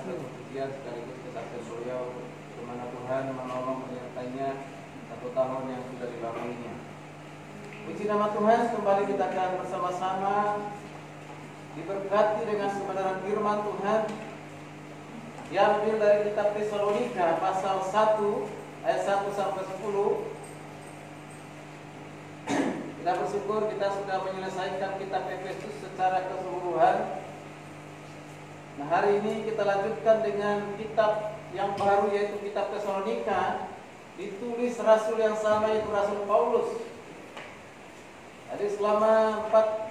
kesucian sekaligus kesaksian beliau, kemana Tuhan menolong menyertainya 1 tahun yang sudah dilaluinya. Puji nama Tuhan, kembali kita akan bersama-sama diberkati dengan kebenaran firman Tuhan yang diambil dari kitab Tesalonika pasal 1 ayat 1 sampai 10. Kita bersyukur kita sudah menyelesaikan kitab Efesus secara keseluruhan. Nah, hari ini kita lanjutkan dengan kitab yang baru, yaitu kitab Tesalonika, ditulis rasul yang sama, yaitu Rasul Paulus. Jadi selama 4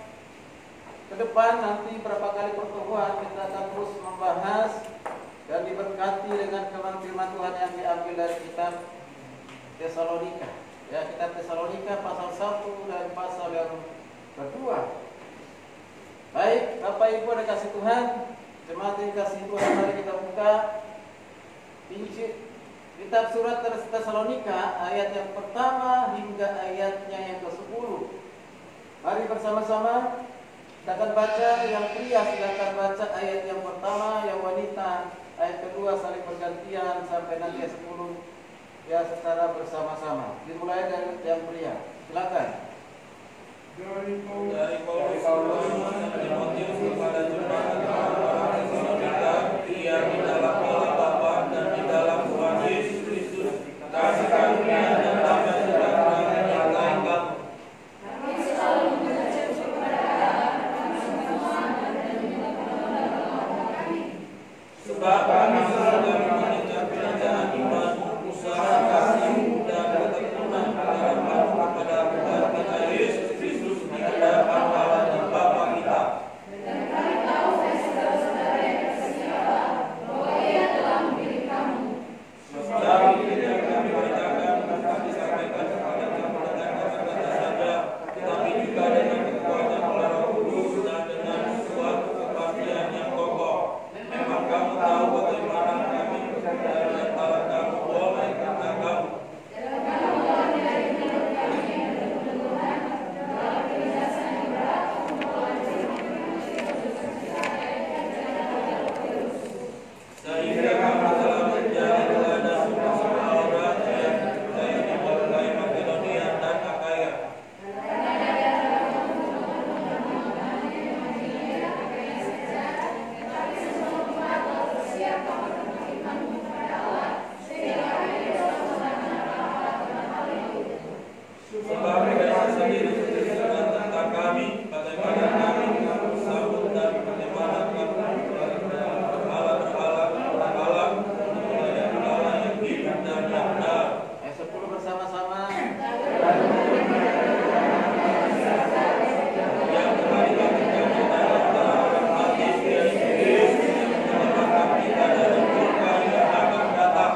ke depan nanti berapa kali pertemuan kita akan terus membahas dan diberkati dengan firman Tuhan yang diambil dari kitab Tesalonika. Ya, kitab Tesalonika pasal 1 dan pasal yang kedua. Baik, Bapak Ibu ada kasih Tuhan, jemaat yang kasih Tuhan, mari kita buka kitab surat Tesalonika ayat yang pertama hingga ayatnya yang ke-10. Mari bersama-sama kita akan baca. Yang pria silakan baca ayat yang pertama, yang wanita ayat kedua, saling bergantian sampai nanti ayat 10. Ya, secara bersama-sama. Dimulai dari yang pria. Silakan. Dari Paulus Timotius kepada jemaat orang Tesalonika, ia di dalam Allah Bapa dan di dalam Tuhan Yesus Kristus, kasih karunia dan damai sejahtera menyertai kamu. Sebab kami sudah mendengar pekerjaan iman, usaha kasih dan ketekunan harapan kepada kita Yesus Kristus di hadapan Allah dan Bapa kita. Dan kami tahu saudara-saudara yang kasih Allah bahwa Ia telah memilih kamu. Sebab tidak kami beritakan bukan disampaikan kepada kamu dengan kata-kata saja, tetapi juga dengan kekuatan Roh Kudus dan dengan suatu kepastian yang kokoh. Memang kamu tahu bagaimana kami bekerja di antara kamu oleh karena kamu. Dan kamu telah menjadi menurut kami yang berkebutuhan dalam kebiasaan yang berat untuk melanjutkan manusia sehingga kamu telah menjadi teladan semua orang yang percaya di berbagai Makedonia dan Akaya. Sebab mereka sendiri menceritakan tentang kami, bagaimana kami mengaku sambut dan bagaimana kami berhala yang hidup dan yang benar. Ayat 10 bersama-sama. Yang telah dilakukan di dalam orang mati dari Yesus yang menyelamatkan kita dari murka yang akan datang.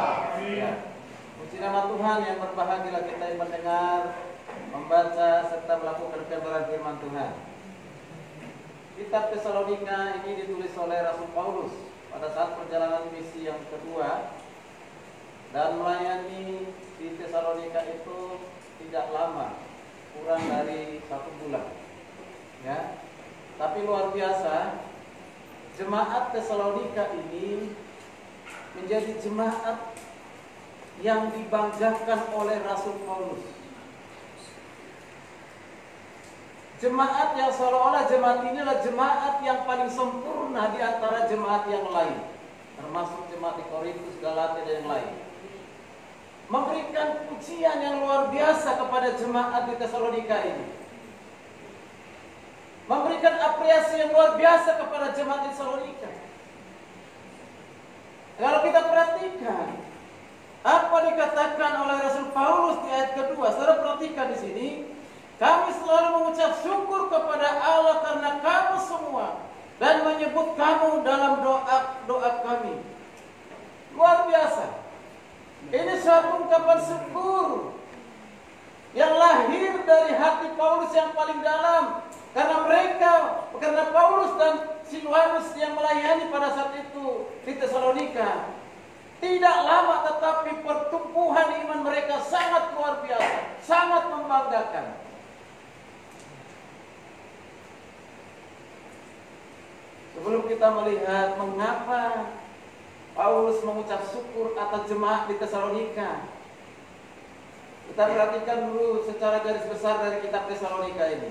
Puji nama Tuhan, yang berbahagialah kita yang mendengar, membaca serta melakukan kebenaran firman Tuhan. Kitab Tesalonika ini ditulis oleh Rasul Paulus pada saat perjalanan misi yang kedua, dan melayani di Tesalonika itu tidak lama, kurang dari 1 bulan. Ya, tapi luar biasa, jemaat Tesalonika ini menjadi jemaat yang dibanggakan oleh Rasul Paulus. Jemaat yang seolah-olah jemaat ini adalah jemaat yang paling sempurna di antara jemaat yang lain, termasuk jemaat di Korintus, Galatia dan yang lain. Memberikan pujian yang luar biasa kepada jemaat di Tesalonika ini. Memberikan apresiasi yang luar biasa kepada jemaat di Tesalonika. Kalau kita perhatikan apa dikatakan oleh Rasul Paulus di ayat kedua, saudara perhatikan di sini. Kami selalu mengucap syukur kepada Allah karena kamu semua dan menyebut kamu dalam doa kami. Luar biasa. Ini suatu ungkapan syukur yang lahir dari hati Paulus yang paling dalam, karena Paulus dan Silwanus yang melayani pada saat itu di Tesalonika tidak lama, tetapi pertumbuhan iman mereka sangat luar biasa, sangat membanggakan. Sebelum kita melihat mengapa Paulus mengucap syukur atas jemaat di Tesalonika. Kita perhatikan dulu secara garis besar dari kitab Tesalonika ini.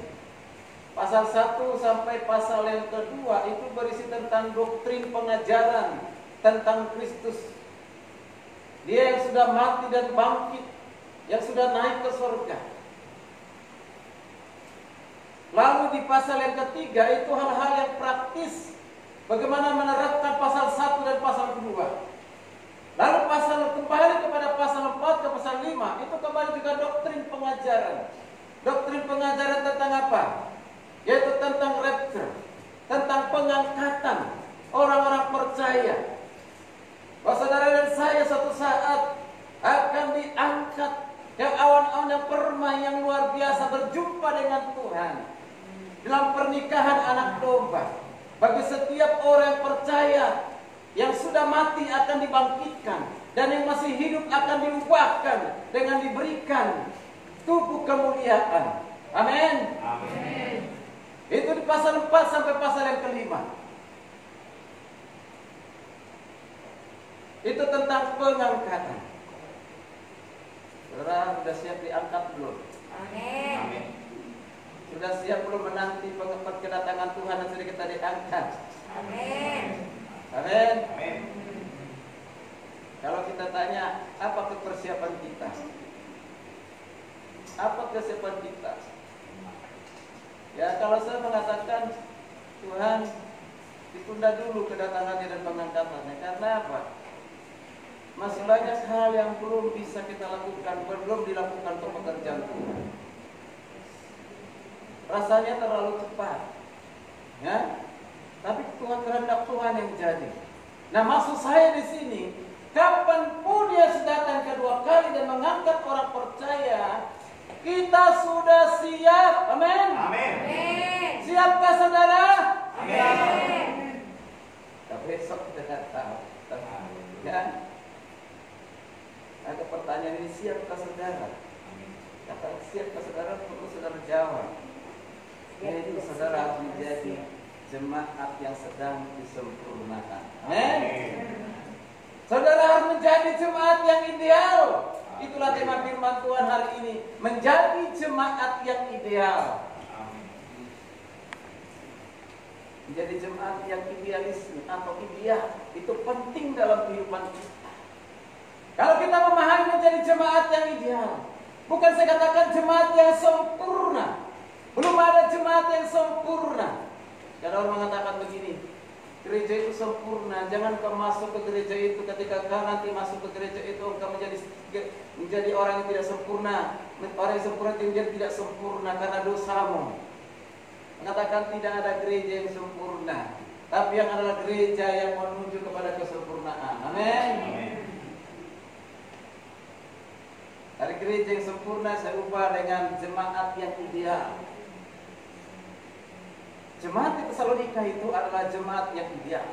Pasal 1 sampai pasal yang kedua itu berisi tentang doktrin pengajaran tentang Kristus. Dia yang sudah mati dan bangkit, yang sudah naik ke surga. Lalu di pasal yang ketiga itu hal-hal yang praktis. Bagaimana menerapkan pasal 1 dan pasal 2. Lalu kembali kepada pasal 4 ke pasal 5, itu kembali juga doktrin pengajaran. Doktrin pengajaran tentang apa? Yaitu tentang rapture, tentang pengangkatan orang-orang percaya. Bahwa saudara dan saya suatu saat akan diangkat yang awan-awan yang permai yang luar biasa berjumpa dengan Tuhan dalam pernikahan anak domba. Bagi setiap orang yang percaya, yang sudah mati akan dibangkitkan, dan yang masih hidup akan diubahkan dengan diberikan tubuh kemuliaan. Amin. Amin. Itu di pasal 4 sampai pasal yang kelima. Itu tentang pengangkatan. Saudara sudah siap diangkat belum? Amin. Amin. Sudah siap belum menanti kedatangan Tuhan dan sudah kita diangkat? Amin. Amin. Amin. Kalau kita tanya, apa kepersiapan kita? Apa kesiapan kita? Ya, kalau saya mengatakan Tuhan ditunda dulu kedatangannya dan pengangkatannya. Karena apa? Masih banyak hal yang belum bisa kita lakukan, belum dilakukan untuk pekerjaan Tuhan. Rasanya terlalu cepat, ya. Tapi Tuhan kehendak Tuhan yang jadi. Nah, maksud saya di sini, kapanpun Yesus datang kedua kali dan mengangkat orang percaya, kita sudah siap. Amin. Amin. Siapkah saudara? Amin. Tapi besok kita tidak tahu. Ya. Ada pertanyaan ini, siapkah saudara? Kata siapkah saudara, perlu saudara jawab. Yaitu saudara harus menjadi jemaat yang sedang disempurnakan. Amin. Saudara harus menjadi jemaat yang ideal. Itulah tema firman Tuhan hari ini, menjadi jemaat yang ideal. Menjadi jemaat yang idealisme atau ideal itu penting dalam kehidupan kita. Kalau kita memahami menjadi jemaat yang ideal, bukan saya katakan jemaat yang sempurna. Belum ada jemaat yang sempurna. Karena orang mengatakan begini, gereja itu sempurna. Jangan kau masuk ke gereja itu. Ketika kau nanti masuk ke gereja itu, kau menjadi orang yang tidak sempurna. Orang yang sempurna itu menjadi tidak sempurna karena dosamu. Mengatakan tidak ada gereja yang sempurna, tapi yang adalah gereja yang menuju kepada kesempurnaan. Amin. Dari gereja yang sempurna saya ubah dengan jemaat yang ideal. Jemaat di Tesalonika itu adalah jemaat yang ideal,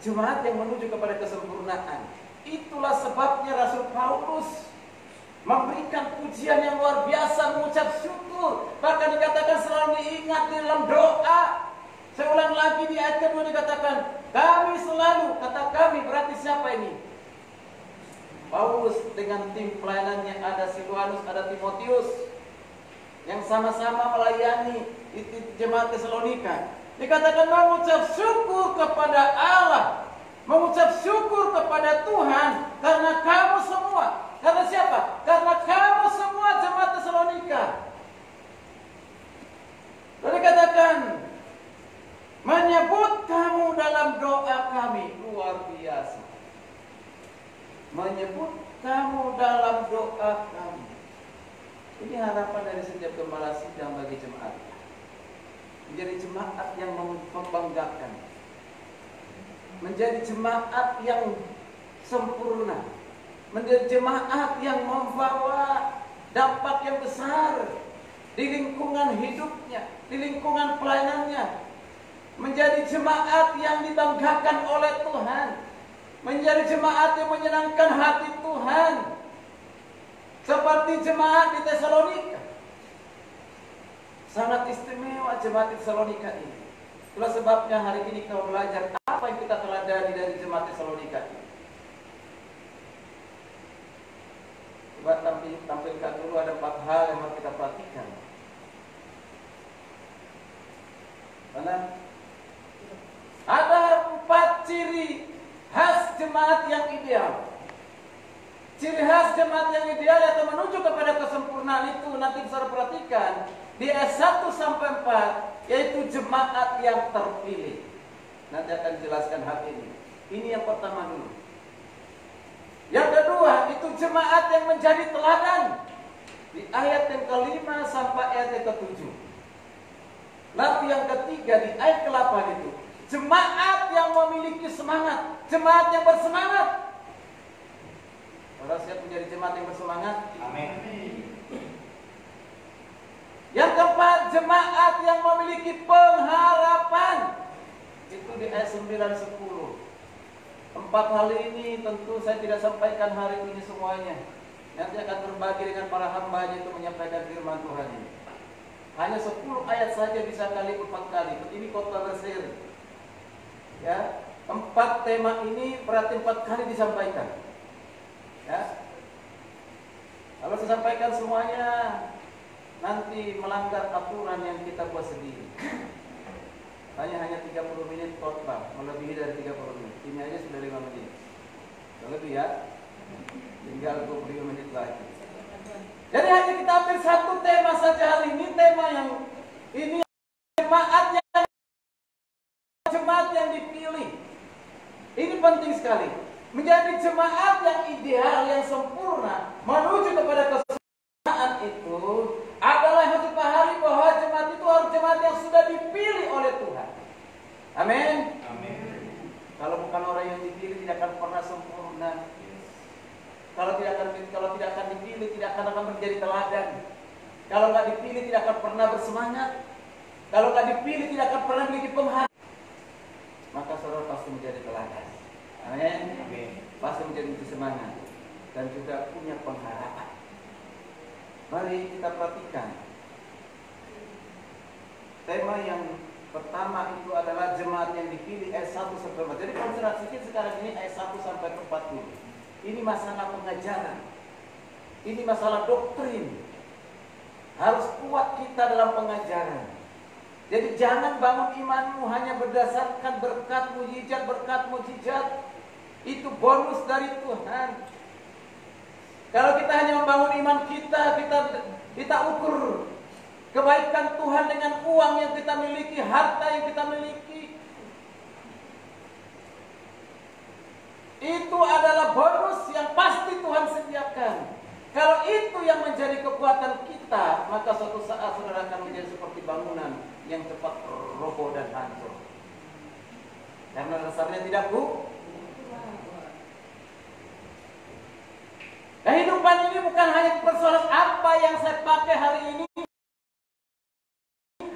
jemaat yang menuju kepada kesempurnaan. Itulah sebabnya Rasul Paulus memberikan pujian yang luar biasa, mengucap syukur. Bahkan dikatakan selalu diingat di dalam doa. Saya ulang lagi di ayat kedua dikatakan, kami selalu, kata kami berarti siapa ini? Paulus dengan tim pelayanannya, ada Silwanus, ada Timotius, yang sama-sama melayani di jemaat Tesalonika. Dikatakan mengucap syukur kepada Allah, mengucap syukur kepada Tuhan karena kamu semua. Karena siapa? Karena kamu semua jemaat Tesalonika. Lalu dikatakan menyebut kamu dalam doa kami. Luar biasa. Menyebut kamu dalam doa kami. Ini harapan dari setiap gembala sidang bagi jemaat. Menjadi jemaat yang membanggakan. Menjadi jemaat yang sempurna. Menjadi jemaat yang membawa dampak yang besar di lingkungan hidupnya, di lingkungan pelayanannya. Menjadi jemaat yang dibanggakan oleh Tuhan. Menjadi jemaat yang menyenangkan hati Tuhan. Seperti jemaat di Tesalonika. Sangat istimewa jemaat di Tesalonika ini. Itulah sebabnya hari ini kita belajar apa yang kita teladani dari jemaat Tesalonika ini. Coba tampilkan dulu ada 4 hal yang harus kita perhatikan. Mana? Ada 4 ciri khas jemaat yang ideal. Ciri khas jemaat yang ideal atau menuju kepada kesempurnaan itu nanti bisa perhatikan di ayat 1 sampai 4, yaitu jemaat yang terpilih. Nanti akan jelaskan hal ini. Ini yang pertama dulu. Yang kedua, itu jemaat yang menjadi teladan. Di ayat yang ke-5 sampai ayat yang ke-7. Lalu yang ketiga di ayat ke-8 itu, jemaat yang memiliki semangat, jemaat yang bersemangat. Saudara siap menjadi jemaat yang bersemangat? Amin. Yang keempat, jemaat yang memiliki pengharapan. Itu di ayat 9-10. 4 hal ini tentu saya tidak sampaikan hari ini semuanya. Nanti akan berbagi dengan para hambanya itu menyampaikan firman Tuhan ini. Hanya 10 ayat saja bisa kali 4 kali. Ini khotbah berseri. Ya, 4 tema ini berarti 4 kali disampaikan. Ya. Kalau saya sampaikan semuanya nanti melanggar aturan yang kita buat sendiri. Hanya 30 menit khotbah, melebihi dari 30 menit. Ini aja sudah 5 menit. Lebih ya. Tinggal 25 menit lagi. Jadi hanya kita ambil 1 tema saja hari ini, tema yang ini jemaat yang dipilih. Ini penting sekali. Menjadi jemaat yang ideal, yang sempurna, menuju kepada kesempurnaan itu adalah yang harus dipahami bahwa jemaat itu harus jemaat yang sudah dipilih oleh Tuhan. Amin. Amin. Kalau bukan orang yang dipilih tidak akan pernah sempurna. Kalau tidak akan dipilih tidak akan menjadi teladan. Kalau nggak dipilih tidak akan pernah bersemangat. Kalau nggak dipilih tidak akan pernah memiliki pengharapan. Maka saudara pasti menjadi teladan. Amin. Amin. Pasti menjadi semangat dan juga punya pengharapan. Mari kita perhatikan. Tema yang pertama itu adalah jemaat yang dipilih ayat 1 sampai 4. Jadi konsentrasi kita sekarang ini ayat 1 sampai 4 dulu. Ini masalah pengajaran. Ini masalah doktrin. Harus kuat kita dalam pengajaran. Jadi jangan bangun imanmu hanya berdasarkan berkat mujizat. Itu bonus dari Tuhan. Kalau kita hanya membangun iman kita ukur kebaikan Tuhan dengan uang yang kita miliki, harta yang kita miliki. Itu adalah bonus yang pasti Tuhan sediakan. Kalau itu yang menjadi kekuatan kita, maka suatu saat saudara akan menjadi seperti bangunan yang cepat roboh dan hancur. Karena dasarnya tidak kehidupan ini bukan hanya persoalan apa yang saya pakai hari ini,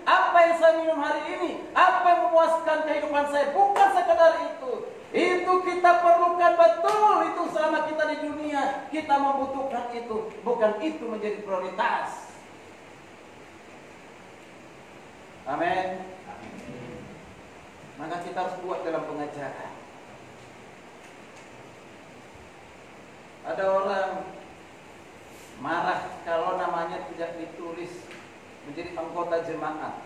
apa yang saya minum hari ini, apa yang memuaskan kehidupan saya. Bukan sekedar itu. Itu kita perlukan betul. Itu selama kita di dunia, kita membutuhkan itu. Bukan itu menjadi prioritas. Amin. Maka kita harus kuat dalam pengajaran. Ada orang marah kalau namanya tidak ditulis menjadi anggota jemaat.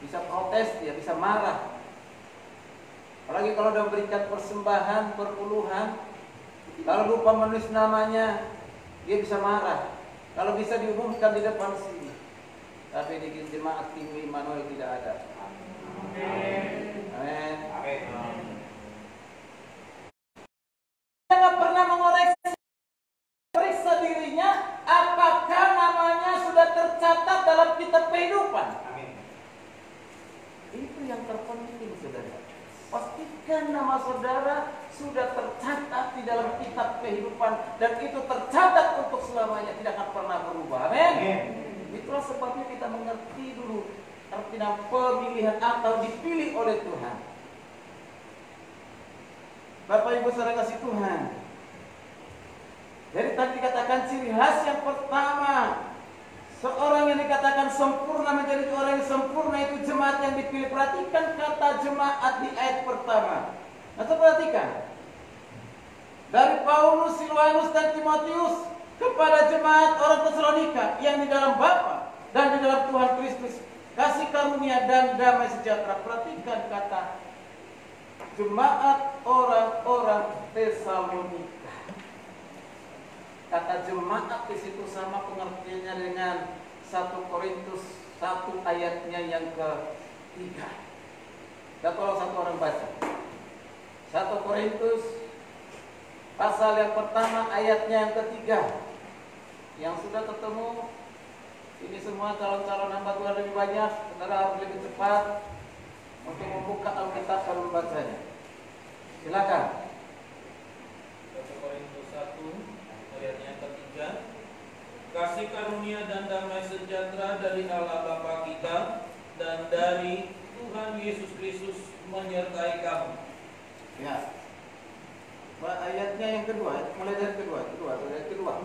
Bisa protes dia, bisa marah. Apalagi kalau sudah memberikan persembahan berpuluhan, kalau lupa menulis namanya, dia bisa marah. Kalau bisa diumumkan di depan sini. Tapi di jemaat tim Immanuel tidak ada. Amin. Amin. Amin. Jangan pernah mengoreksi, periksa dirinya, apakah namanya sudah tercatat dalam kitab kehidupan. Amin. Itu yang terpenting, saudara. Pastikan nama saudara sudah tercatat di dalam kitab kehidupan dan itu tercatat untuk selamanya, tidak akan pernah berubah. Amin. Itulah sebabnya kita mengerti dulu artinya pemilihan atau dipilih oleh Tuhan. Bapak Ibu saudara kasih Tuhan. Jadi tadi dikatakan ciri khas yang pertama, seorang yang dikatakan sempurna menjadi orang yang sempurna itu jemaat yang dipilih. Perhatikan kata jemaat di ayat pertama. Atau perhatikan. dari Paulus, Silwanus, dan Timotius kepada jemaat orang Tesalonika yang di dalam Bapa dan di dalam Tuhan Kristus, kasih karunia dan damai sejahtera. Perhatikan kata jemaat orang-orang Tesalonika. Kata jemaat di situ sama pengertiannya dengan 1 Korintus 1 ayatnya yang ke-3. Dan kalau satu orang baca 1 Korintus pasal yang pertama ayatnya yang ke-3. Yang sudah ketemu, ini semua calon-calon hamba Tuhan lebih banyak, saudara harus lebih cepat untuk membuka Alkitab dan membacanya. Silakan. 1 Korintus 1 ayatnya ke-3. Kasih karunia dan damai sejahtera dari Allah Bapa kita dan dari Tuhan Yesus Kristus menyertai kamu. Ya. Ayatnya yang kedua, mulai dari kedua.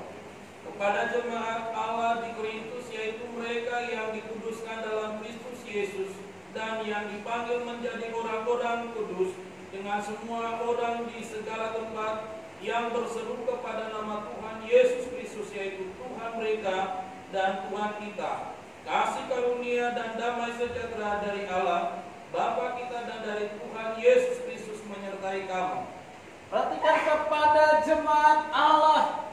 Kepada jemaat Allah di Korintus, yaitu mereka yang dikuduskan dalam Kristus Yesus dan yang dipanggil menjadi orang-orang kudus, dengan semua orang di segala tempat yang berseru kepada nama Tuhan Yesus Kristus, yaitu Tuhan mereka dan Tuhan kita. Kasih karunia dan damai sejahtera dari Allah Bapa kita dan dari Tuhan Yesus Kristus menyertai kamu. Perhatikan kepada jemaat Allah.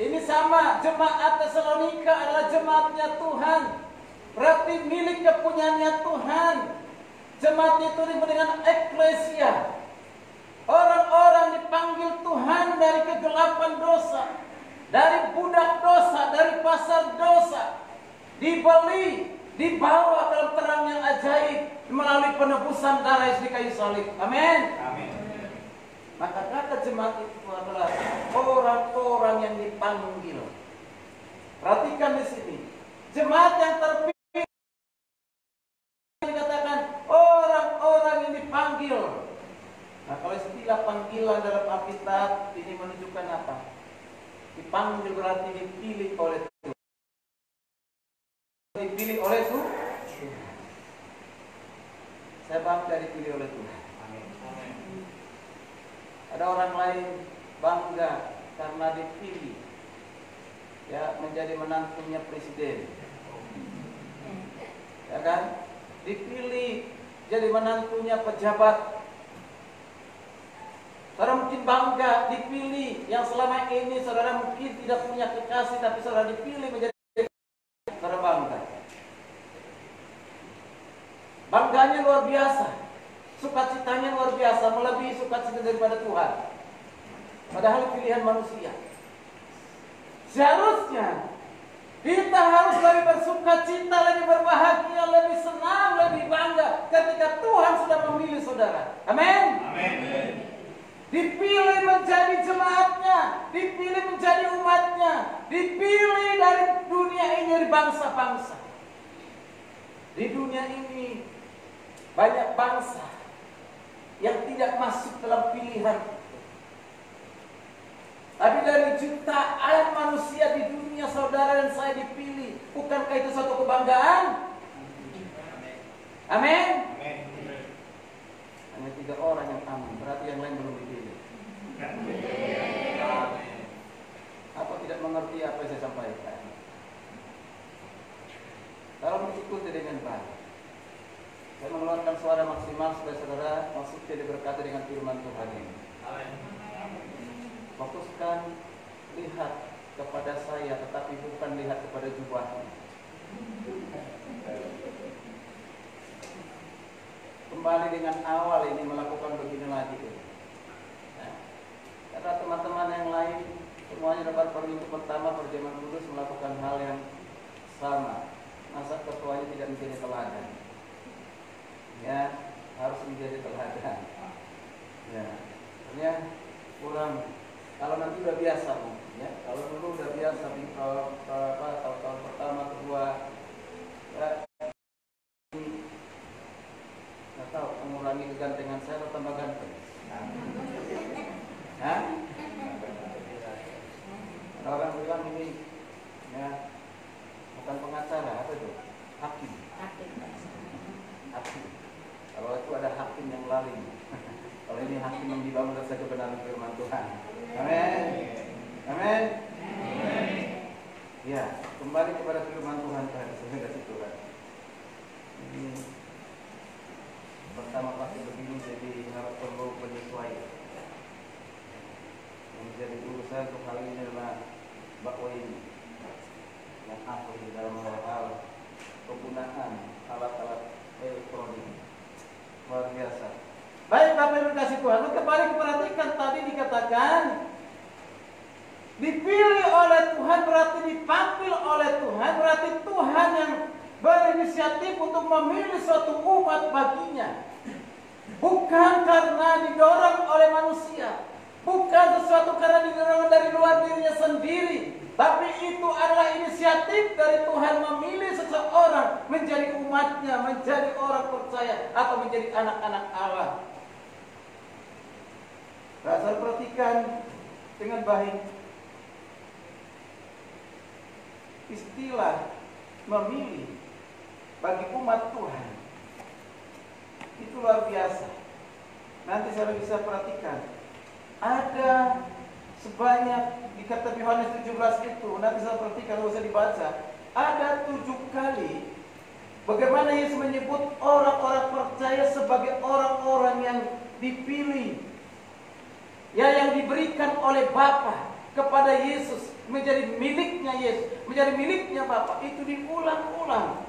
Ini sama, jemaat Tesalonika adalah jemaatnya Tuhan. Berarti milik kepunyaannya Tuhan. Jemaat itu disebut dengan eklesia. Orang-orang dipanggil Tuhan dari kegelapan dosa, dari budak dosa, dari pasar dosa, dibeli, dibawa dalam terang yang ajaib melalui penebusan darah Yesus di kayu salib. Amin. Amin. Maka kata jemaat itu adalah orang-orang yang dipanggil. Perhatikan di sini, jemaat yang terpilih dikatakan orang-orang yang dipanggil. Nah, kalau istilah panggilan dalam Alkitab ini menunjukkan apa? Dipanggil berarti dipilih oleh Tuhan. Dipilih oleh Tuhan. Saya bangga dipilih oleh Tuhan. Ada orang lain bangga karena dipilih ya menjadi menantunya presiden. Ya kan? Dipilih jadi menantunya pejabat. Saudara mungkin bangga dipilih yang selama ini saudara mungkin tidak punya kekasih, tapi saudara dipilih menjadi saudara bangga. Bangganya luar biasa. Sukacitanya luar biasa, melebihi sukacita daripada Tuhan. Padahal pilihan manusia. Seharusnya kita harus lebih bersukacita, lebih berbahagia, lebih senang, lebih bangga ketika Tuhan sudah memilih saudara. Amin. Amin. Dipilih menjadi jemaatnya, dipilih menjadi umatnya, dipilih dari dunia ini, dari bangsa-bangsa. Di dunia ini banyak bangsa yang tidak masuk dalam pilihan. Tapi dari jutaan manusia di dunia saudara dan saya dipilih. Bukankah itu suatu kebanggaan? Amin. Hanya 3 orang yang aman, berarti yang lain belum dipilih. Apa tidak mengerti apa yang saya sampaikan? Kalau mengikuti dengan baik, saya mengeluarkan suara maksimal supaya saudara maksudnya diberkati dengan firman Tuhan ini. Fokuskan, lihat kepada saya, tetapi bukan lihat kepada jubahnya. Kembali dengan awal ini melakukan begini lagi. Nah, karena teman-teman yang lain semuanya dapat perminggu pertama perjamuan kudus melakukan hal yang sama. Masa ketuanya tidak menjadi teladan? Ya, harus menjadi teladan. Ya, artinya kurang. Kalau nanti udah biasa, ya. Kalau dulu udah biasa, tahun pertama, kedua, ya, nggak tahu mengurangi kegantengan saya atau tambah ganteng. Hah? Ada orang bilang ini, ya, bukan pengacara, apa itu? Hakim. Hakim. Kalau itu ada hakim yang lalim. Kalau ini hakim yang dibangun rasa kebenaran firman Tuhan. Amin. Amin. Ya, kembali kepada firman Tuhan tadi, saya kasih Tuhan. Ini pertama pasti begini, jadi harus perlu penyesuaian. Yang menjadi urusan untuk hal ini adalah bahwa ini yang apa di dalam hal penggunaan alat-alat elektronik luar biasa. Baik Bapak Ibu kasih Tuhan, kembali perhatikan tadi dikatakan dipilih oleh Tuhan berarti dipanggil oleh Tuhan, berarti Tuhan yang berinisiatif untuk memilih suatu umat baginya. Bukan karena didorong oleh manusia, bukan sesuatu karena didorong dari luar dirinya sendiri, tapi itu adalah inisiatif dari Tuhan memilih seseorang menjadi umatnya, menjadi orang percaya atau menjadi anak-anak Allah. Saya perhatikan dengan baik istilah memilih bagi umat Tuhan itu luar biasa. Nanti saya bisa perhatikan ada sebanyak di kitab Yohanes 17 itu, nanti saya perhatikan kalau saya dibaca, ada 7 kali bagaimana Yesus menyebut orang-orang percaya sebagai orang-orang yang dipilih, ya, yang diberikan oleh Bapa kepada Yesus, menjadi miliknya Yesus, menjadi miliknya Bapa. Itu diulang-ulang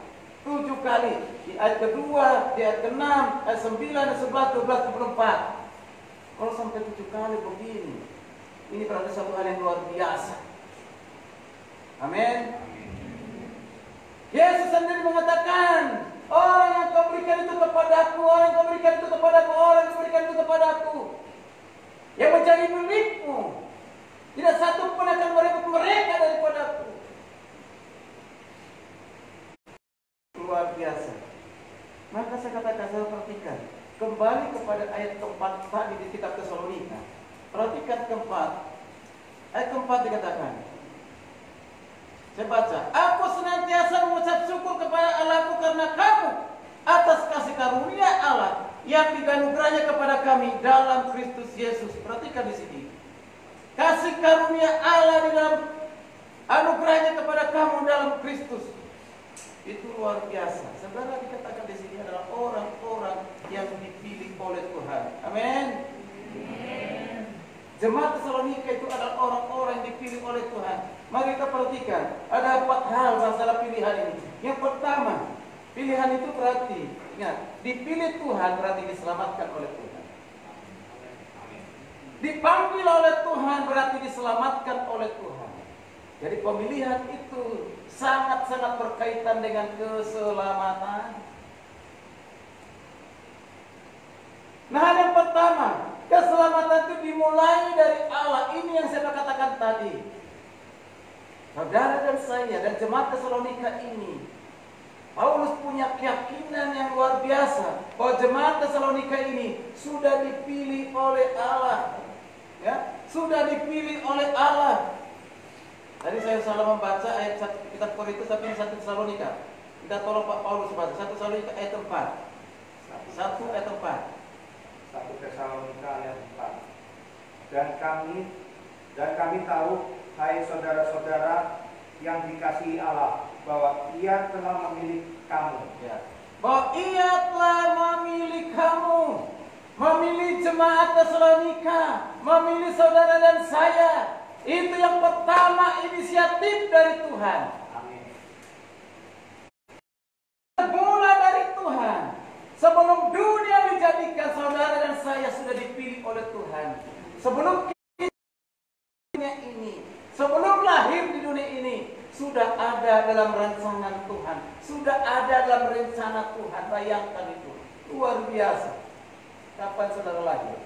7 kali. Di ayat kedua, di ayat ke-6, ayat 9, ayat 11, 12, 24. Kalau sampai 7 kali begini, ini berarti satu hal yang luar biasa. Amin. Yesus sendiri mengatakan, orang yang kau berikan itu kepadaku, orang yang kau berikan itu kepadaku, orang yang kau berikan itu kepadaku, yang menjadi milikmu, tidak satu pun akan merebut mereka daripadaku. Luar biasa. Maka saya katakan, saya perhatikan kembali kepada ayat keempat tadi di kitab Tesalonika. Perhatikan keempat, ayat keempat dikatakan, saya baca, aku senantiasa mengucap syukur kepada Allahku karena kamu atas kasih karunia Allah yang dianugerahnya kepada kami dalam Kristus Yesus. Perhatikan di sini, kasih karunia Allah di dalam anugerahnya kepada kamu dalam Kristus. Itu luar biasa. Saudara, dikatakan di sini adalah orang-orang yang dipilih oleh Tuhan. Amin. Jemaat Tesalonika itu adalah orang-orang yang dipilih oleh Tuhan. Mari kita perhatikan, ada 4 hal masalah pilihan ini. Yang pertama, pilihan itu berarti, ingat, dipilih Tuhan berarti diselamatkan oleh Tuhan. Dipanggil oleh Tuhan berarti diselamatkan oleh Tuhan. Jadi pemilihan itu sangat-sangat berkaitan dengan keselamatan. Nah, yang pertama, keselamatan itu dimulai dari Allah. Ini yang saya katakan tadi. Saudara dan saya dan jemaat Tesalonika ini, Paulus punya keyakinan yang luar biasa bahwa jemaat Tesalonika ini sudah dipilih oleh Allah. Ya, sudah dipilih oleh Allah. Tadi saya salah membaca ayat kitab Korintus tapi ini 1 Tesalonika. Kita tolong Pak Paulus baca 1 Tesalonika ayat 4. 1 ayat 4. 1 Tesalonika ayat 4. Dan kami tahu, hai saudara-saudara yang dikasihi Allah, bahwa Ia telah memilih kamu. Ya. Bahwa Ia telah memilih kamu, memilih jemaat Tesalonika, memilih saudara dan saya. Itu yang pertama, inisiatif dari Tuhan. Amin. Mulai dari Tuhan. Sebelum dunia dijadikan, saudara dan saya sudah dipilih oleh Tuhan. Sebelum dunia ini, sebelum lahir di dunia ini, sudah ada dalam rancangan Tuhan. Sudah ada dalam rencana Tuhan. Bayangkan itu. Luar biasa. Kapan saudara lahir?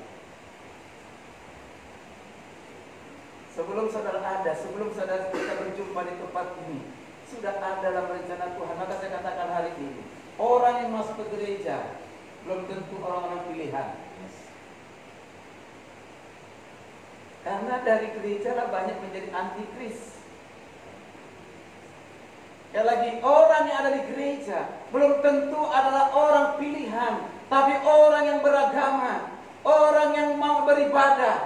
Sebelum saudara ada, sebelum saudara kita berjumpa di tempat ini, sudah ada dalam rencana Tuhan. Maka saya katakan hari ini, orang yang masuk ke gereja belum tentu orang-orang pilihan. Karena dari gereja lah banyak menjadi antikris. Ya lagi, orang yang ada di gereja belum tentu adalah orang pilihan, tapi orang yang beragama, orang yang mau beribadah beribadah.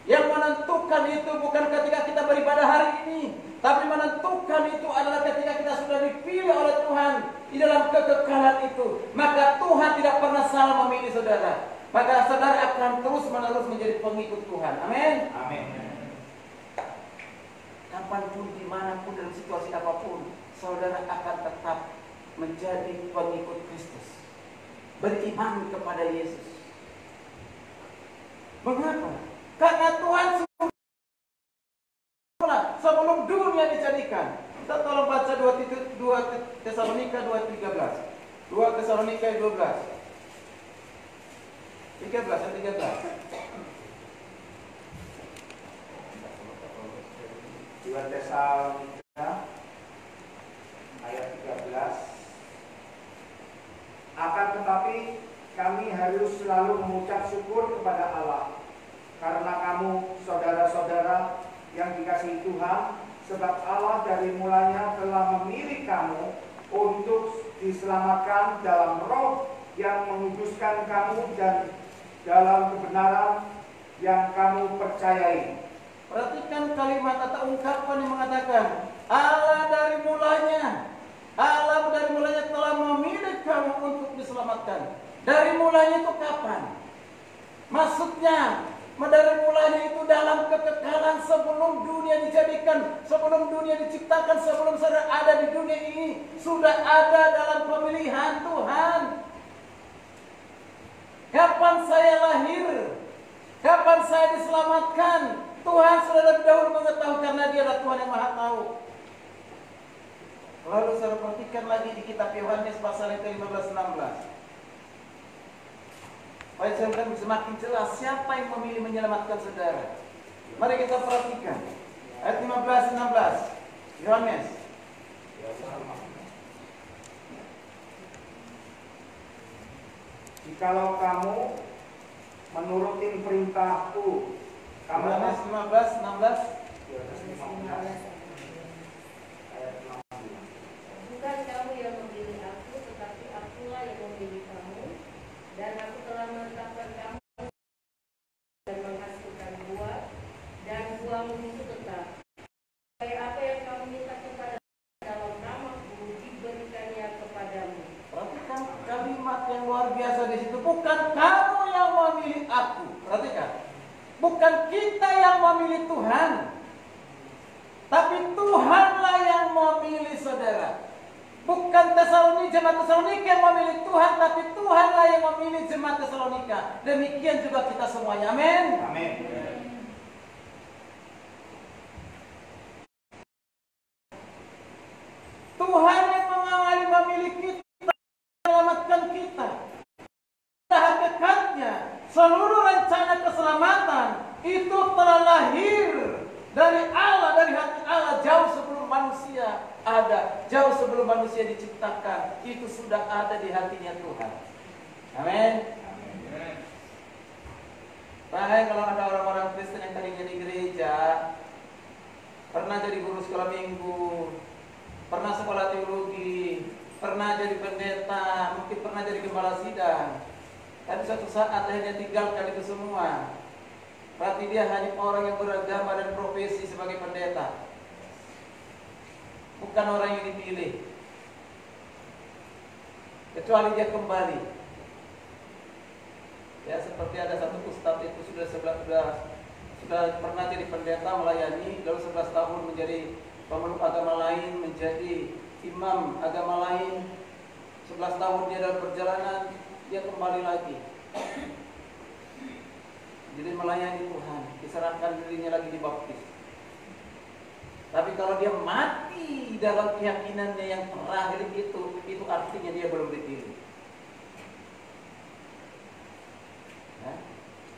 Yang menentukan itu bukan ketika kita beribadah hari ini, tapi menentukan itu adalah ketika kita sudah dipilih oleh Tuhan di dalam kekekalan itu. Maka Tuhan tidak pernah salah memilih saudara. Maka saudara akan terus-menerus menjadi pengikut Tuhan. Amin. Amin. Kapanpun, dimanapun, dalam situasi apapun, saudara akan tetap menjadi pengikut Kristus, beriman kepada Yesus. Mengapa? Karena Tuhan sebelum dunia dijadikan. Kita tolong baca 2 Tesalonika 2:13. 2 Tesalonika 12. 13. 2 Tesalonika ayat 13. Akan tetapi kami harus selalu mengucap syukur kepada Allah karena kamu saudara-saudara yang dikasihi Tuhan, sebab Allah dari mulanya telah memilih kamu untuk diselamatkan dalam roh yang menguduskan kamu dan dalam kebenaran yang kamu percayai. Perhatikan kalimat atau ungkapan yang mengatakan Allah dari mulanya telah memilih kamu untuk diselamatkan. Dari mulanya itu kapan? Maksudnya dari mulanya itu dalam kekekalan sebelum dunia dijadikan, sebelum dunia diciptakan, sebelum saudara ada di dunia ini, sudah ada dalam pemilihan Tuhan. Kapan saya lahir? Kapan saya diselamatkan? Tuhan sudah lebih dahulu mengetahui karena Dia adalah Tuhan yang Maha Tahu. Lalu saudara perhatikan lagi di kitab Yohanes pasal yang ke-15-16. Supaya saudara semakin jelas siapa yang memilih menyelamatkan saudara. Mari kita perhatikan ayat 15-16 Yohanes. Jikalau kamu menuruti perintahku, kamu Yohanes 15-16. Bukan kamu yang memilih aku, tetapi akulah yang memilih kamu, dan aku telah menetapkan kamu dan menghasilkan buah, dan buahmu itu tetap. Supaya apa yang kamu minta kepada dalam namaku diberikannya kepadamu. Perhatikan kalimat yang luar biasa di situ. Bukan kamu yang memilih aku. Perhatikan. Bukan kita yang memilih Tuhan, tapi Tuhanlah yang memilih saudara. Bukan jemaat Tesalonika yang memilih Tuhan, tapi Tuhanlah yang memilih jemaat Tesalonika. Demikian juga kita semuanya. Amin. Amin. Tuhan yang mengawali memilih kita, menyelamatkan kita. Pada hakikatnya, seluruh rencana keselamatan itu telah lahir dari Allah, dari hati Allah jauh sebelum manusia ada, jauh sebelum manusia diciptakan. Itu sudah ada di hatinya Tuhan. Amin. Bahkan kalau ada orang-orang Kristen yang tadinya di gereja, pernah jadi guru sekolah minggu, pernah sekolah teologi, pernah jadi pendeta, mungkin pernah jadi gembala sidang, tapi suatu saat akhirnya tinggalkan itu semua. Berarti dia hanya orang yang beragama dan profesi sebagai pendeta, bukan orang yang dipilih. Kecuali dia kembali. Ya, seperti ada satu ustadz itu sudah pernah jadi pendeta melayani, lalu 11 tahun menjadi pemeluk agama lain, menjadi imam agama lain. 11 tahun dia dalam perjalanan, dia kembali lagi. Jadi melayani Tuhan, diserahkan dirinya lagi dibaptis. Tapi kalau dia mati dalam keyakinannya yang terakhir itu artinya dia belum dipilih. Nah,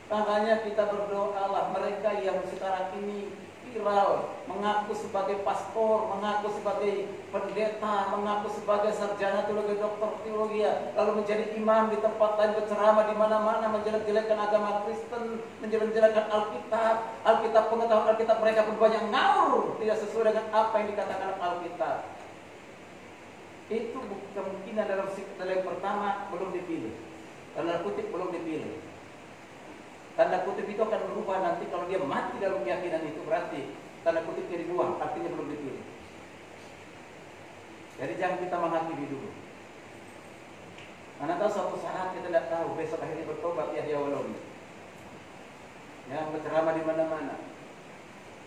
makanya kita berdoa Allah, mereka yang sekarang ini viral, mengaku sebagai pastor, mengaku sebagai pendeta, mengaku sebagai sarjana teologi, doktor teologi, lalu menjadi imam di tempat lain, berceramah di mana-mana, menjelek-jelekkan agama Kristen, menjelek-jelekkan Alkitab, pengetahuan Alkitab mereka pun banyak ngawur, tidak sesuai dengan apa yang dikatakan Alkitab. Itu kemungkinan dalam yang pertama belum dipilih, dalam kutip belum dipilih. Tanda kutip itu akan berubah nanti kalau dia mati dalam keyakinan itu, berarti tanda kutipnya dibuang, artinya belum dipilih. Jadi jangan kita menghakimi dulu. Karena tahu suatu saat kita tidak tahu, besok akhirnya bertobat Yahya Walawi yang berceramah di mana-mana.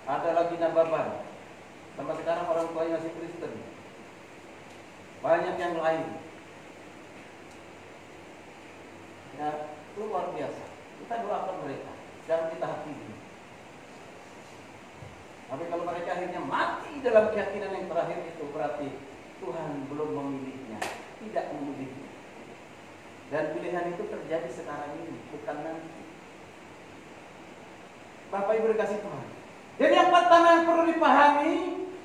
Ada lagi Nababan, sampai sekarang orang tuanya masih Kristen. Banyak yang lain. Ya, itu luar biasa. Kita doakan mereka, jangan kita hakimi. Tapi kalau mereka akhirnya mati dalam keyakinan yang terakhir itu, berarti Tuhan belum memilihnya, tidak memilihnya. Dan pilihan itu terjadi sekarang ini, bukan nanti. Bapak Ibu dikasih Tuhan. Jadi yang pertama yang perlu dipahami,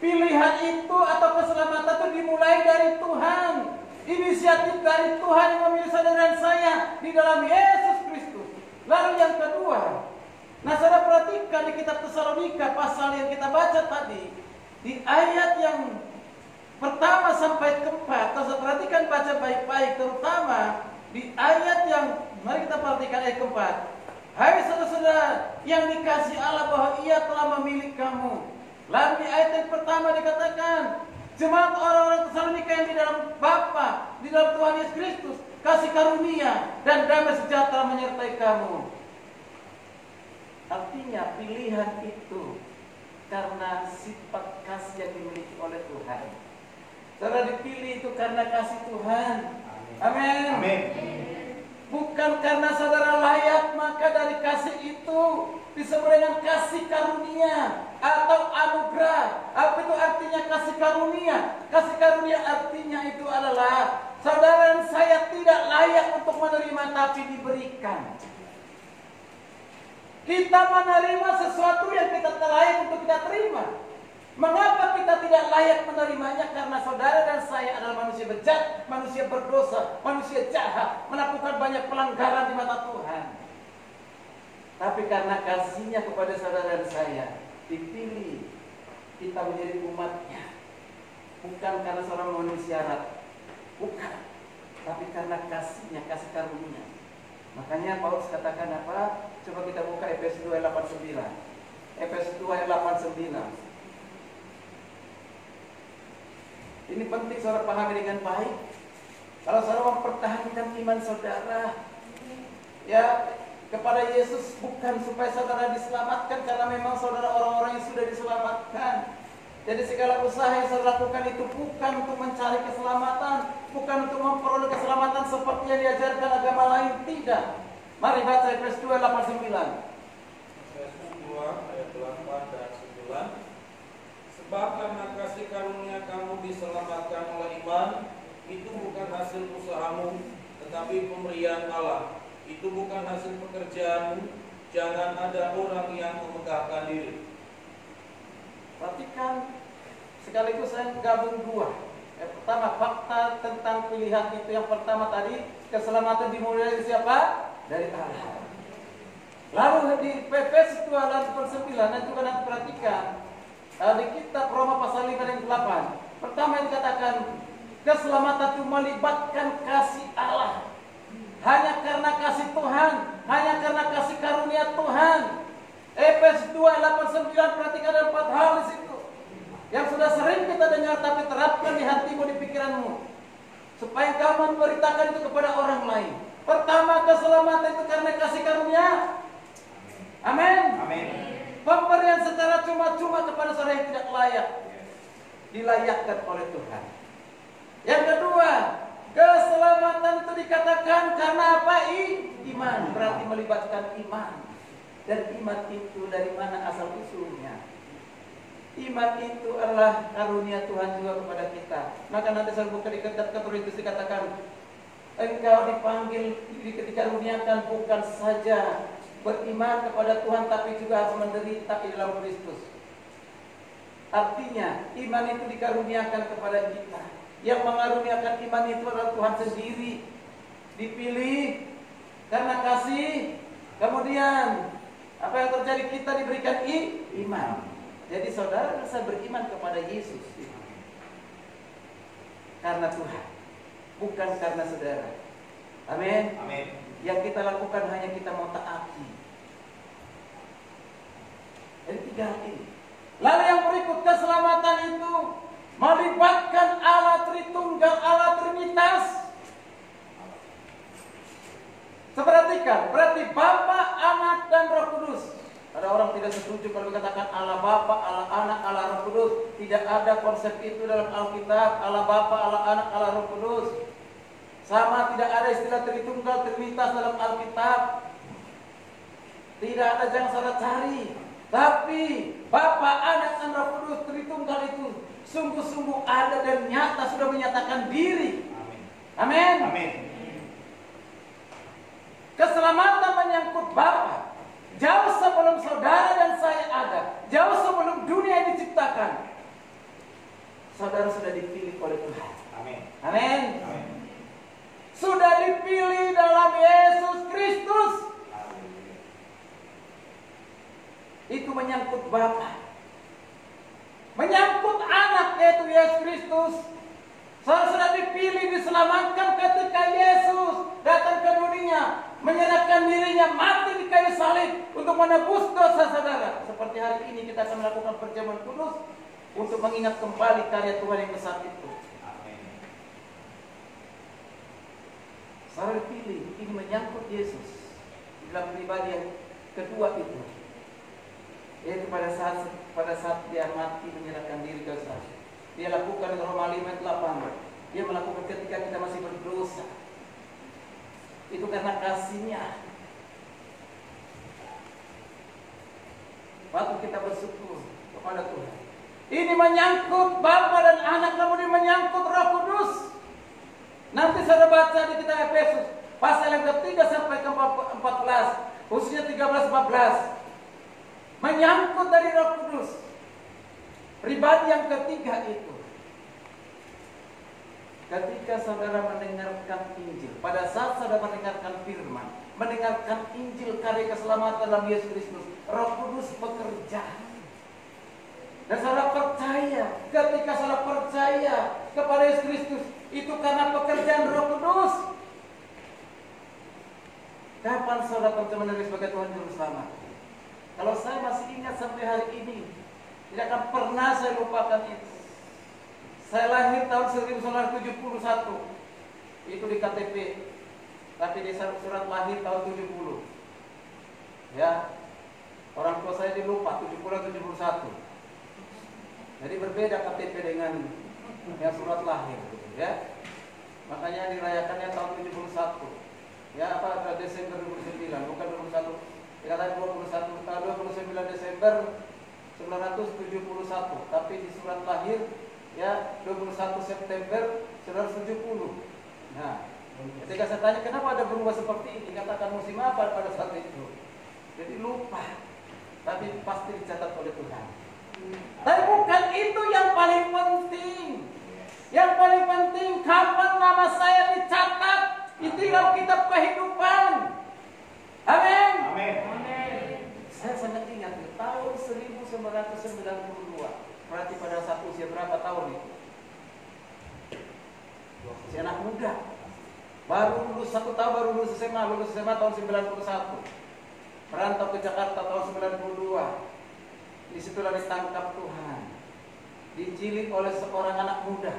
pilihan itu atau keselamatan itu dimulai dari Tuhan. Inisiatif dari Tuhan yang memilih saudara dan saya di dalam Yesus Kristus. Lalu yang kedua, nah saudara perhatikan di kitab Tesalonika pasal yang kita baca tadi, di ayat yang pertama sampai keempat, saudara perhatikan baca baik-baik, terutama di ayat yang, mari kita perhatikan ayat keempat. Hai saudara-saudara yang dikasihi Allah, bahwa Ia telah memilih kamu. Lalu di ayat yang pertama dikatakan, jemaat orang-orang Tesalonika yang di dalam Bapa, di dalam Tuhan Yesus Kristus, kasih karunia dan damai sejahtera menyertai kamu. Artinya pilihan itu karena sifat kasih yang dimiliki oleh Tuhan. Saudara dipilih itu karena kasih Tuhan. Amin. Amin. Bukan karena saudara layak, maka dari kasih itu disebut dengan kasih karunia atau anugerah. Apa itu artinya kasih karunia? Kasih karunia artinya itu adalah saudara dan saya tidak layak untuk menerima, tapi diberikan. Kita menerima sesuatu yang kita tak layak untuk kita terima. Mengapa kita tidak layak menerimanya? Karena saudara dan saya adalah manusia bejat, manusia berdosa, manusia jahat, melakukan banyak pelanggaran di mata Tuhan. Tapi karena kasihnya kepada saudara dan saya, dipilih kita menjadi umatnya. Bukan karena seorang memenuhi syarat, bukan, tapi karena kasihnya, kasih karunia. Makanya Paulus katakan apa? Coba kita buka Efesus 2 ayat 89. Efesus 2 ayat 89. Ini penting saudara pahami dengan baik. Kalau saudara mempertahankan iman saudara, ya, kepada Yesus, bukan supaya saudara diselamatkan, karena memang saudara orang-orang yang sudah diselamatkan. Jadi segala usaha yang saudara lakukan itu bukan untuk mencari keselamatan, bukan untuk memperoleh keselamatan seperti yang diajarkan agama lain, tidak. Mari baca Efesus 2 ayat 89. Efesus 2 ayat 8 dan 9. Sebab karena kasih karunia kamu diselamatkan oleh iman, itu bukan hasil usahamu, tetapi pemberian Allah. Itu bukan hasil pekerjaanmu, jangan ada orang yang memegahkan diri. Perhatikan, sekaligus saya gabung dua. Yang pertama, fakta tentang pilihan itu. Yang pertama tadi, keselamatan dimulai dari siapa? Dari Allah. Lalu di Efesus 2 ayat 9, dan juga nanti perhatikan di kitab Roma pasal 5 dan 8. Pertama yang dikatakan, keselamatan itu melibatkan kasih Allah. Hanya karena kasih Tuhan, hanya karena kasih karunia Tuhan. Efesus 2 ayat 89, perhatikan ada 4 hal di situ yang sudah sering kita dengar, tapi terapkan di hatimu, di pikiranmu, supaya kau memberitakan itu kepada orang lain. Pertama, keselamatan itu karena kasih karunia. Amin. Amin. Pemberian secara cuma-cuma kepada saudara yang tidak layak, dilayakkan oleh Tuhan. Yang kedua, keselamatan itu dikatakan karena apa? Iman. Berarti melibatkan iman. Dan iman itu dari mana asal usulnya? Iman itu adalah karunia Tuhan juga kepada kita. Maka nanti saya buka di kitab Korintus dikatakan, engkau dipanggil, dikaruniakan bukan saja beriman kepada Tuhan, tapi juga harus menderita di dalam Kristus. Artinya iman itu dikaruniakan kepada kita. Yang mengaruniakan iman itu adalah Tuhan sendiri. Dipilih karena kasih. Kemudian apa yang terjadi? Kita diberikan iman. Jadi saudara bisa beriman kepada Yesus karena Tuhan, bukan karena saudara. Amin. Amin. Yang kita lakukan hanya kita mau taati. Tritunggal ini. Lalu yang berikut, keselamatan itu melibatkan Allah Tritunggal, Allah Trinitas. Perhatikan, berarti Bapa, Anak, dan Roh Kudus. Ada orang tidak setuju kalau dikatakan Allah Bapa, Allah Anak, Allah Roh Kudus. Tidak ada konsep itu dalam Alkitab. Allah Bapa, Allah Anak, Allah Roh Kudus. Sama, tidak ada istilah Tritunggal, Trinitas dalam Alkitab. Tidak ada, jangan salah cari. Tapi Bapa, Anak, dan Roh Kudus Tritunggal itu sungguh-sungguh ada dan nyata, sudah menyatakan diri. Amin. Amin. Keselamatan menyangkut Bapa. Jauh sebelum saudara dan saya ada, jauh sebelum dunia diciptakan, saudara sudah dipilih oleh Tuhan. Amin. Amin. Sudah dipilih dalam Yesus Kristus. Itu menyangkut Bapa. Menyangkut Anak, yaitu Yesus Kristus. Saudara sudah dipilih, diselamatkan ketika Yesus datang ke dunia, menyerahkan dirinya mati di kayu salib untuk menebus dosa saudara. Seperti hari ini kita akan melakukan perjamuan kudus untuk mengingat kembali karya Tuhan yang besar itu. Saudara dipilih, ini menyangkut Yesus dalam pribadi yang kedua itu, yaitu pada saat dia mati menyerahkan diri ke salib. Dia lakukan Roma 5:8. Dia melakukan ketika kita masih berdosa. Itu karena kasihnya. Patut kita bersyukur kepada Tuhan. Ini menyangkut Bapa dan Anak, namun ini menyangkut Roh Kudus. Nanti saya baca di kitab Efesus pasal yang ke-3 sampai ke-14, khususnya 13-14. Menyangkut dari Roh Kudus. Pribadi yang ketiga itu, ketika saudara mendengarkan Injil, pada saat saudara mendengarkan firman, mendengarkan Injil karya keselamatan dalam Yesus Kristus, Roh Kudus bekerja. Dan saudara percaya, ketika saudara percaya kepada Yesus Kristus, itu karena pekerjaan Roh Kudus. Kapan saudara percaya menerima sebagai Tuhan Juru Selamat? Kalau saya masih ingat sampai hari ini, tidak akan pernah saya lupakan itu. Saya lahir tahun 1971. Itu di KTP. Tapi di surat lahir tahun 70. Ya. Orang tua saya dilupa 70-71. Jadi berbeda KTP dengan yang surat lahir, ya. Makanya dirayakannya tahun 71. Ya, apa Desember 29, bukan 21. Dikatakan 29 Desember 1971, tapi di surat lahir ya 21 September 1970. Nah, ketika saya tanya kenapa ada berubah seperti ini, katakan musim apa pada saat itu. Jadi lupa, tapi pasti dicatat oleh Tuhan. Tapi bukan itu yang paling penting. Yang paling penting kapan nama saya dicatat di dalam kitab kehidupan. Amin. Amin. Saya sangat ingat tahun 1992. Berarti pada saat usia berapa tahun itu? Si anak muda. Baru lulus 1 tahun, baru lulus SMA tahun 91. Merantau ke Jakarta tahun 92. Disitulah ditangkap Tuhan. Diinjili oleh seorang anak muda.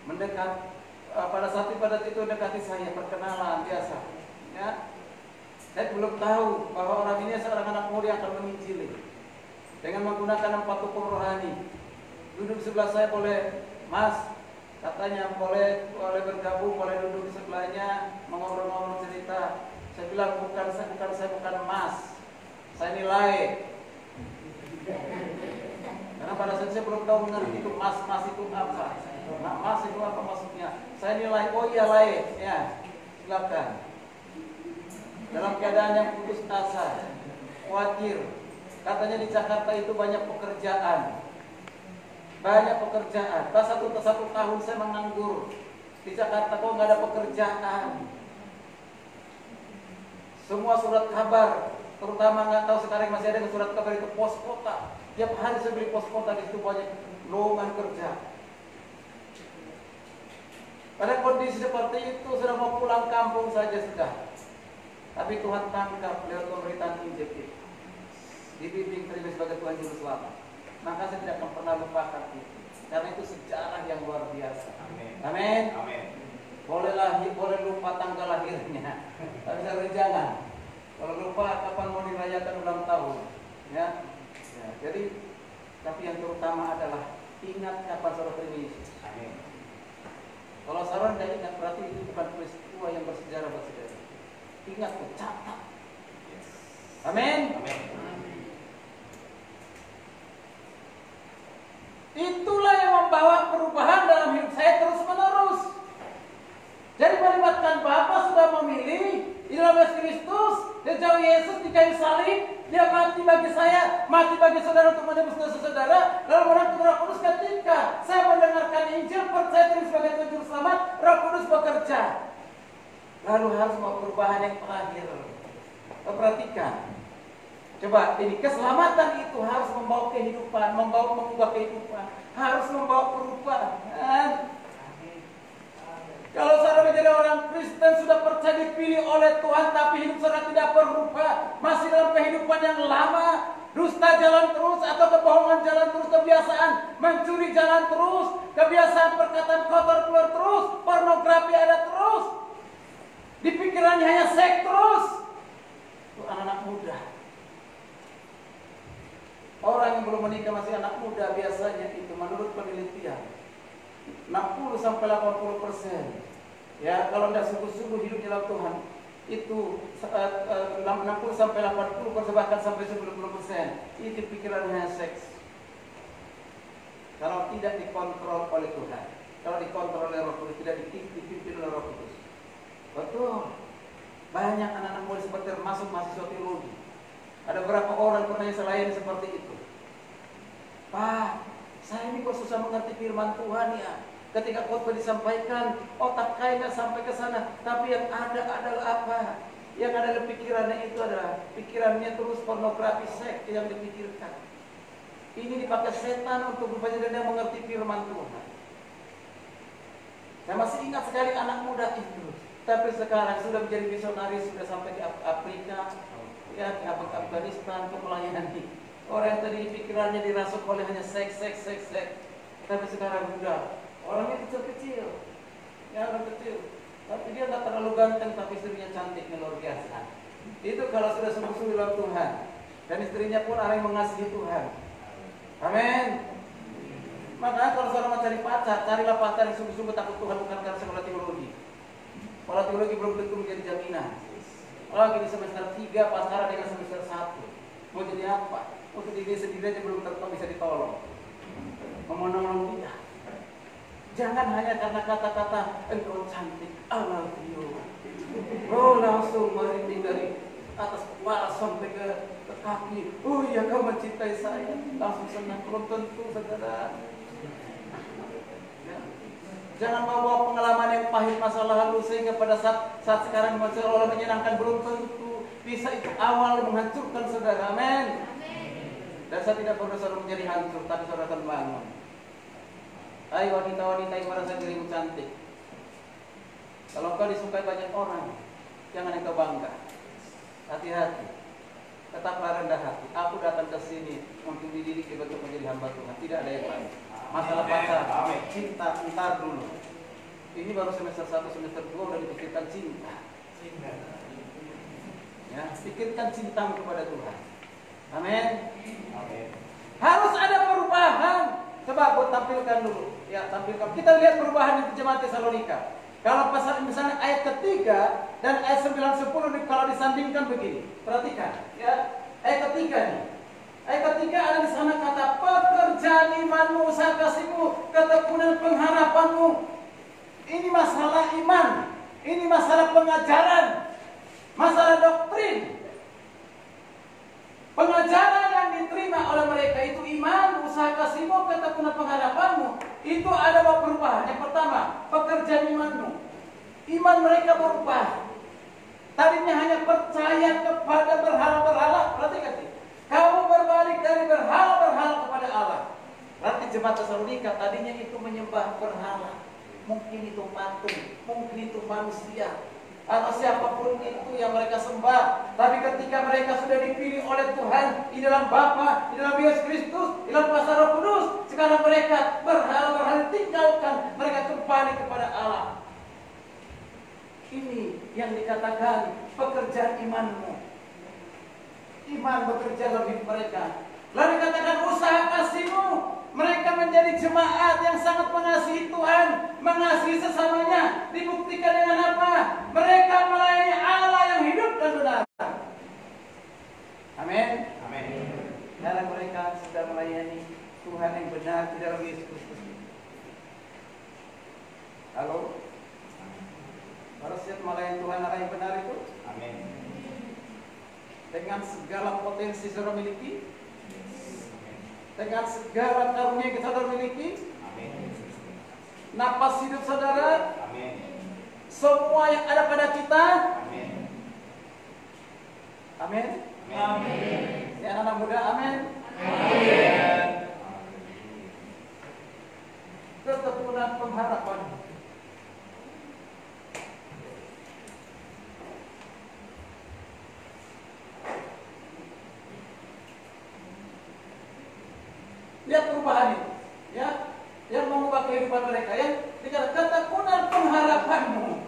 Mendekat pada saat itu mendekati saya, perkenalan biasa. Ya. Saya belum tahu bahwa orang ini seorang anak muda yang akan menginjili dengan menggunakan 4 hukum rohani. Duduk di sebelah saya, boleh Mas, katanya boleh bergabung, boleh duduk di sebelahnya, mengobrol-ngobrol cerita. Saya bilang saya bukan Mas, saya nilai. Karena pada saat saya belum tahu mengerti itu mas itu apa. Nah, mas itu apa maksudnya? Saya nilai, oh iya lain, ya silakan. Dalam keadaan yang putus asa, khawatir. Katanya di Jakarta itu banyak pekerjaan. Pas satu tahun saya menganggur. Di Jakarta kok nggak ada pekerjaan. Semua surat kabar, terutama nggak tahu sekarang masih ada surat kabar itu pos kota. Tiap hari saya beli pos kota, di situ banyak lowongan kerja. Pada kondisi seperti itu sudah mau pulang kampung saja sudah. Tapi Tuhan tangkap lewat pemberitaan Injil itu. dibimbing terima sebagai Tuhan Juru Selamat. Maka saya tidak akan pernah lupakan itu. Karena itu sejarah yang luar biasa. Amin. Boleh lupa tanggal lahirnya, tapi jangan. Kalau lupa kapan mau dirayakan ulang tahun, ya. Jadi, tapi yang terutama adalah ingat kapan saudara terima Yesus. Kalau saudara tidak ingat, berarti itu bukan peristiwa yang bersejarah buat saudara. Ingat, catat. Amin. Itulah yang membawa perubahan dalam hidup saya terus menerus. Jadi melibatkan Bapa sudah memilih di dalam Yesus Kristus, dia jauh Yesus di kayu salib, dia mati bagi saya, mati bagi saudara untuk menebus dosa saudara. Lalu menantu Roh Kudus ketika saya mendengarkan Injil, percaya diri sebagai Tuhan Juru Selamat, Roh Kudus bekerja. Lalu harus mau perubahan yang terakhir. Perhatikan. Coba ini keselamatan itu harus membawa kehidupan, mengubah kehidupan, harus membawa perubahan. Kalau saudara menjadi orang Kristen sudah percaya dipilih oleh Tuhan, tapi hidup saudara tidak berubah, masih dalam kehidupan yang lama, dusta jalan terus atau kebohongan jalan terus, kebiasaan mencuri jalan terus, kebiasaan perkataan kotor keluar terus, pornografi ada terus, di pikirannya hanya seks terus. Itu anak-anak muda. Orang yang belum menikah masih anak muda biasanya itu menurut penelitian 60-80%. Ya, kalau tidak sungguh-sungguh hidup dalam Tuhan itu 60-80% bahkan sampai 90% itu pikirannya seks. Kalau tidak dikontrol oleh Tuhan, kalau dikontrol oleh Roh Kudus, tidak dipimpin oleh Roh Kudus. Betul. Banyak anak-anak muda seperti termasuk mahasiswa teologi. Ada berapa orang pernah saya layani seperti itu. Pak, saya ini kok susah mengerti firman Tuhan ya. Ketika khotbah disampaikan, otak saya nggak sampai ke sana. Tapi yang ada adalah apa? Yang ada di pikirannya itu adalah pikirannya terus pornografi, seks yang dipikirkan. Ini dipakai setan untuk berubah dan mengerti firman Tuhan. Saya masih ingat sekali anak muda itu. Tapi sekarang sudah menjadi misionaris, sudah sampai di Afrika, ya di Afghanistan untuk melayani. Orang yang tadi pikirannya dirasuk oleh hanya seks. Tapi sekarang sudah orangnya kecil-kecil, ya orang kecil. Tapi dia nggak terlalu ganteng, tapi istrinya cantiknya luar biasa. Itu kalau sudah sungguh-sungguh dalam Tuhan, dan istrinya pun orang yang mengasihi Tuhan. Amin. Maka kalau seorang mau cari pacar, carilah pacar yang sungguh-sungguh takut Tuhan, bukan karena sekolah teologi. Sekolah teologi belum tentu menjadi jaminan. Lagi di semester 3 pacaran dengan semester 1. Mau jadi apa? Untuk diri sendiri aja belum tentu bisa ditolong. Menolong dia. Jangan hanya karena kata-kata engkau cantik, I love you. Oh, langsung merinding dari atas kepala sampai ke kaki. Oh iya, kau mencintai saya. Langsung senang. Belum tentu, saudara. Ya. Jangan bawa pengalaman yang pahit masa lalu sehingga pada saat sekarang Allah menyenangkan. Belum tentu bisa itu awal menghancurkan saudara. Amin. Dan saya tidak perlu saudara menjadi hancur, tapi saudara akan bangun. Hai wanita-wanita yang merasa dirimu cantik. Kalau kau disukai banyak orang, jangan engkau bangga. Hati-hati. Tetaplah rendah hati. Aku datang ke sini untuk dididik untuk menjadi hamba Tuhan. Tidak ada yang lain. Masalah pacar, cinta, entar dulu. Ini baru semester 1, semester 2 udah dipikirkan cinta. Ya, pikirkan cintamu kepada Tuhan. Amin. Harus ada perubahan. Coba buat tampilkan dulu. Ya, tampilkan. Kita lihat perubahan di jemaat Tesalonika. Kalau pasal misalnya ayat ketiga dan ayat 9-10 kalau disandingkan begini. Perhatikan, ya. Ayat ketiga nih. Ayat ketiga ada di sana kata pekerjaan imanmu, usaha kasihmu, ketekunan pengharapanmu. Ini masalah iman. Ini masalah pengajaran. Masalah doktrin. Pengajaran yang diterima oleh mereka itu iman, usaha kasihmu, ketekunan pengharapanmu. Itu ada perubahan. Yang pertama, pekerjaan imanmu. Iman mereka berubah. Tadinya hanya percaya kepada berhala-berhala. Perhatikan sih. Kamu berbalik dari berhala-berhala kepada Allah. Berarti jemaat Tesalonika tadinya itu menyembah berhala. Mungkin itu patung, mungkin itu manusia. atau siapapun itu yang mereka sembah. Tapi ketika mereka sudah dipilih oleh Tuhan di dalam Bapa, di dalam Yesus Kristus, di dalam kuasa Roh Kudus, sekarang mereka berhala-berhala tinggalkan, mereka kembali kepada Allah. Ini yang dikatakan pekerjaan imanmu. Iman bekerja dalam hidup mereka. Lalu dikatakan usaha kasihmu. Mereka menjadi jemaat yang sangat mengasihi Tuhan, mengasihi sesamanya. Dibuktikan dengan apa? Mereka melayani Allah yang hidup dan benar. Amin. Amin. Karena mereka sudah melayani Tuhan yang benar di dalam Yesus Kristus. Halo? Harus siap melayani Tuhan Allah yang benar itu? Amin. Dengan segala potensi saudara miliki, dengan segala karunia yang saudara miliki, Amin. napas hidup saudara, Amin. semua yang ada pada kita. Amin. Amin. Amin. Ini anak-anak muda, amin. Amin. Ketekunan pengharapan. Lihat perubahan itu, ya, yang mengubah kehidupan mereka, ya. Dikatakan ketekunan pengharapanmu,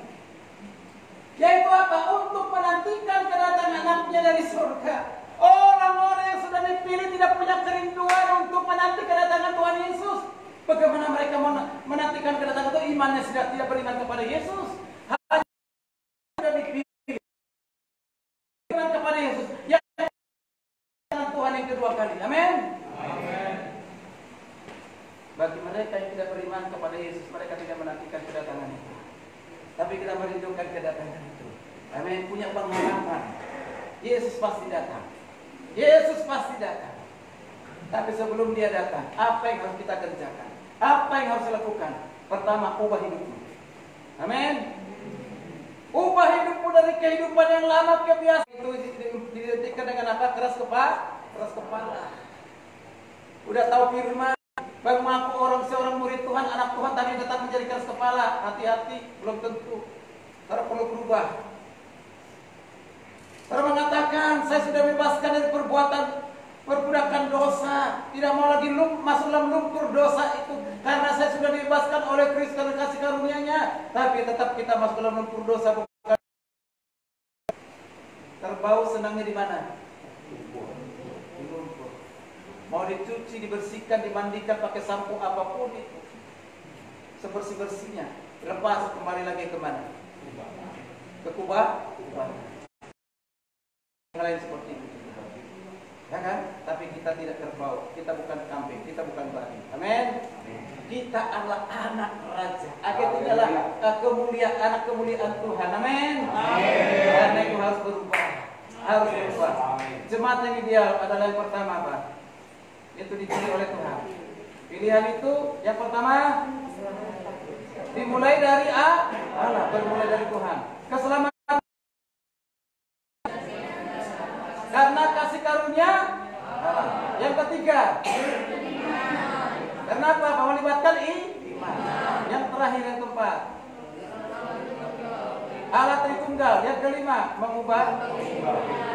yaitu apa? Untuk menantikan kedatangan anaknya dari surga. Orang-orang yang sudah dipilih tidak punya kerinduan untuk menanti kedatangan Tuhan Yesus. Bagaimana mereka menantikan kedatangan itu? Imannya sudah tidak beriman kepada Yesus. Hanya sudah dipilih beriman kepada Yesus. Ya, Tuhan yang kedua kali. Amin. Bagi mereka yang tidak beriman kepada Yesus, mereka tidak menantikan kedatangan itu. Tapi kita merindukan kedatangan itu. Amin. Punya pengharapan. Yesus pasti datang. Yesus pasti datang. Tapi sebelum dia datang, apa yang harus kita kerjakan? Apa yang harus dilakukan? Pertama, ubah hidupmu. Amin. Ubah hidupmu dari kehidupan yang lama kebiasaan itu didetikkan dengan apa? Keras kepala. Udah tahu firman, baru mengaku seorang murid Tuhan, anak Tuhan, tapi tetap menjadi keras kepala. Hati-hati, belum tentu. Karena perlu berubah. Karena mengatakan, saya sudah bebaskan dari perbudakan dosa, tidak mau lagi masuk dalam lumpur dosa itu, karena saya sudah dibebaskan oleh Kristus karena kasih karunia-Nya. Tapi tetap kita masuk dalam lumpur dosa. Bukan terbau senangnya di mana? Di lumpur. Mau dicuci, dibersihkan, dimandikan pakai sampo apapun itu, sebersih-bersihnya, lepas kembali lagi kemana? Ke kubah. Yang lain seperti itu, ya kan? Tapi kita tidak kerbau, kita bukan kambing, kita bukan babi. Amin. Kita adalah anak raja. Akhirnya adalah anak kemuliaan Tuhan. Amin. Karena itu harus berubah, harus berubah. Jemaat yang ideal adalah yang pertama, Pak. Itu dipilih oleh Tuhan. Pilihan itu yang pertama dimulai dari Allah, bermulai dari Tuhan. Keselamatan karena kasih karunia Allah. Yang ketiga, kenapa? Melibatkan iman. Yang terakhir, yang keempat, Allah Tritunggal. Yang kelima, mengubah.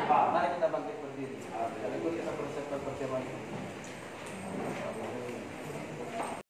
Mari kita bangkit berdiri. Sekaligus kita persiapkan perjamuan.